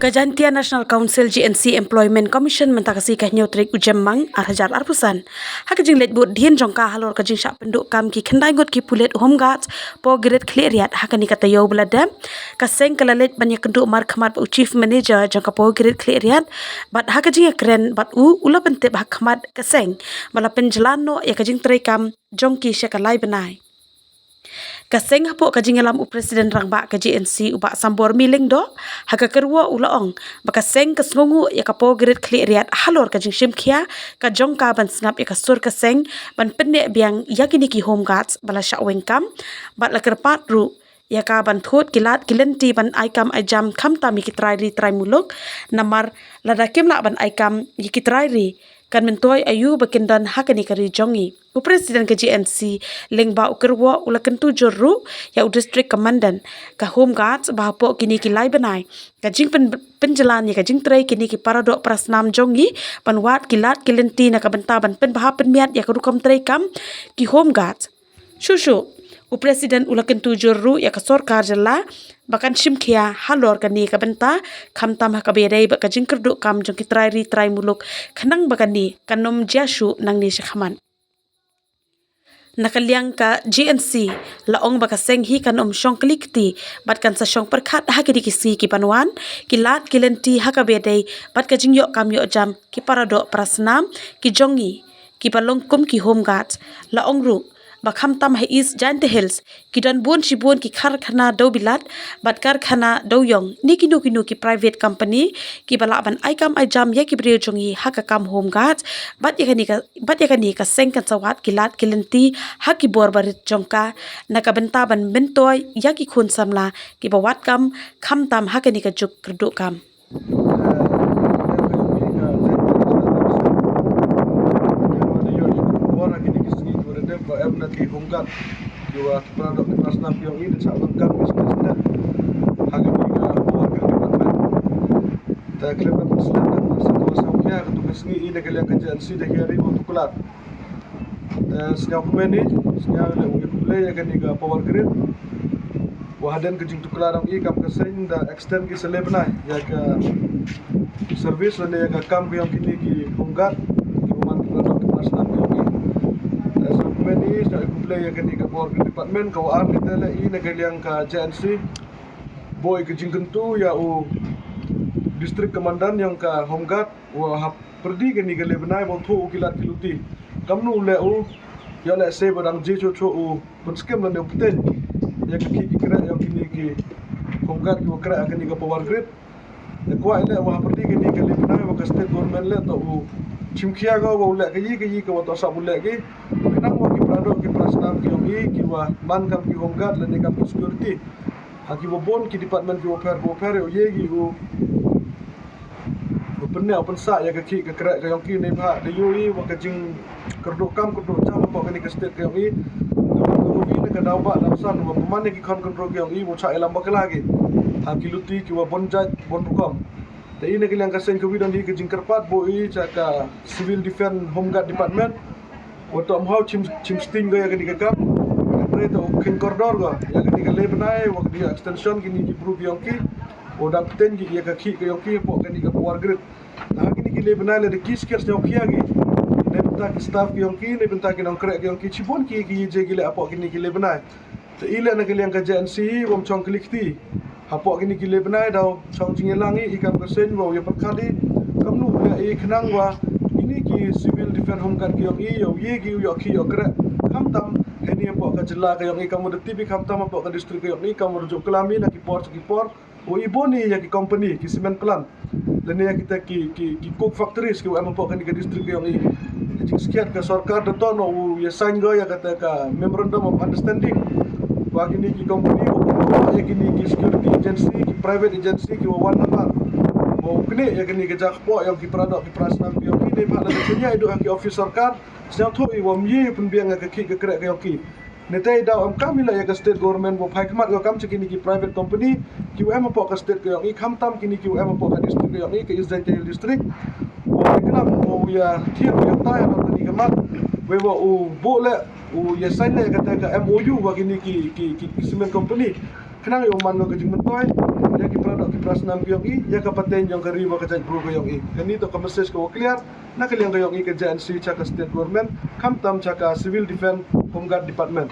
Kejantian National Council GNC Employment Commission mentakasi kah nyotrik ujemmang arhajar arpusan. Hakajing let bud dien jongka halor kajing syak penduk kam ki kendai ngot ki pulet home guards po gret kleriat hakani kata yo belada. Kaseng kalalet banyak kenduk mar khamat chief manager jongka po gret kleriat bat hakajing keren bat ula pentep hakmat kaseng bala penjelano ya kajing terekam jongki syakalai benai. Kaseng hapo kajing alam presiden rangba ka GNC ubak sambor miling do haka kerwa ulaong bakaseng kasngungu ya kapo grit kleriat halor kajing shimkhia ka jongka ban snap ya kasur kaseng ban penne biang yakini ki home guards bala syaweng kam bat la kerpat ru ya ka ban thot kilat kilenti ban aikam ajam kham tami ki trai muluk namar ladakim la ban aikam ki trai kan mentoy ayu bakindan hakani kari jongi Presiden ke GNC lengba ukerwa ula kentu jorru ya district commandant ka home guards bahapo kini ki lai benai kajing penjelan ya kajing trai kini ki paradok prasnam jongi panwat kilat kilenti na kabentaban pen baha penmiat ya kadukam trai kam ki home guards shushu Presiden ula kentu jorru ya ka sorkar jalla bakan shimkhia halor kani kabenta khamtam hakabedai ba kajing kerduk kam jong ki trai muluk khanang bakani kanom jashu nang ni shakhaman nakaliang ka GNC laong bakaseng hi kan syong klikti bat kan sa syong perkhat hakidi kisi ki panwan kilat kilenti hakabedai bat kajing yok kam yok jam ki paradok prasnam ki jongi ki palongkum ki home guards laong ru bakham tam hai is giant hills ki don bun shibun ki kharkhana do bilat bat karkhana do yong niki ki private company ki bala ban aikam ajam ya ki brio jongi hakakam home guards bat yakani ka sengkan sawat kilat kilenti haki borbarit jongka nakabenta ban bentoy ya ki khun samla ki bawat kam kham tam hakani ka juk kerduk kam Nanti hongkat jua produk nasional yang ini sangat lengkap bisnisnya harga juga warga departemen tak kelihatan perselatan situasinya ketugas ini kalian kerjaan si dah hari untuk kelat sejauh ini sejauh lebih boleh ya kan juga power grid wahadan kejing tu kelarang ini kam keseng dah extend ke selebnai ya ke servis dan ya ke kam yang kini ki hongkat ki memang produk nasional yang ini ini sudah kumpulan yang kini ke power department kau arti tela ini negara yang ke JNC boy ke jingkentu ya distrik komandan yang ke home guard wah perdi kini ke lebenai waktu ukilat kiluti kamu le ya le se barang je coco penskem dan yang penting yang ke kira yang kini ke home guard kau kira kini ke power grid kuat le wah perdi kini ke lebenai wah state government le tu chimkia kau boleh ke waktu asal boleh ke kenang wah produk ki prasnam ki ongi ki wa man kam ki home guard le kam security haki wo bon ki department ki warfare o ye gi o penne open sa ya ki kra ka yong ki ne bha de yui wa ka jing kerdok kam kerdok cham po ka ni ka state ka yong i ko wi ne ka daw ba daw san wa pemane ki kon kerdok yong i wo cha elam ba kala gi haki luti ki wa bon jaj bon rukom te ine ki lang ka sen ka wi don hi ka jing kerpat bo i cha ka civil defense home guard department waktu amhau chim sting go ya kini kakam kene to kin koridor go ya kini ke lebenai waktu dia extension kini ki proof yang ki odang ten ki ya ka ki ke ki po kini ke power grid nah kini ki lebenai le de ki skers yang ki agi ne benta ki staff yang ki ne benta ki nong krek yang ki chibon ki je gile apo kini ki lebenai te ile na kili yang ka JNC wom chong klikti apo kini ki lebenai daw chong jingelangi ikam kesen wo ya perkali kamnu ya i khnang wa ini ki civil defense home guard ki yo ye ki yo ki yo kra kam tam ini apa ka jela ka yo kamu de tv kam tam apa ka distrik yo ni kamu rujuk kelami na ki port o iboni ya ki company ki cement plant dan ya kita ki cook factories ki apa ka ni ka distrik yo ni sekian ka sarkar de tono ya sign go ya kata ka memorandum of understanding bagi ni ki company ya ki security agency ki private agency ki one number mau kene ya kini kejak po yang ki produk ki prasnam ki ni ba la kenya idu ki officer kan sedang tu i wam ye pun biang ka ki krek ka ki ne tai da am kamila ya ka state government bo phai khmat yo kam chikini ki private company ki am po ka state ka ki kham tam kini ki am po ka district ka ki is the district o kena mo ya thir yo tai ba ni ka mat we bo le ya sign le ka MOU wa kini ki cement company kenang yo man ko jing mentoy ya ki produk ki prasnam ko yi ya ka paten jong kari ba ka jaj pro ko yi kani to ka message ko clear na kaliang ko yi ka JNC cha ka state government kam tam cha ka civil defense home guard department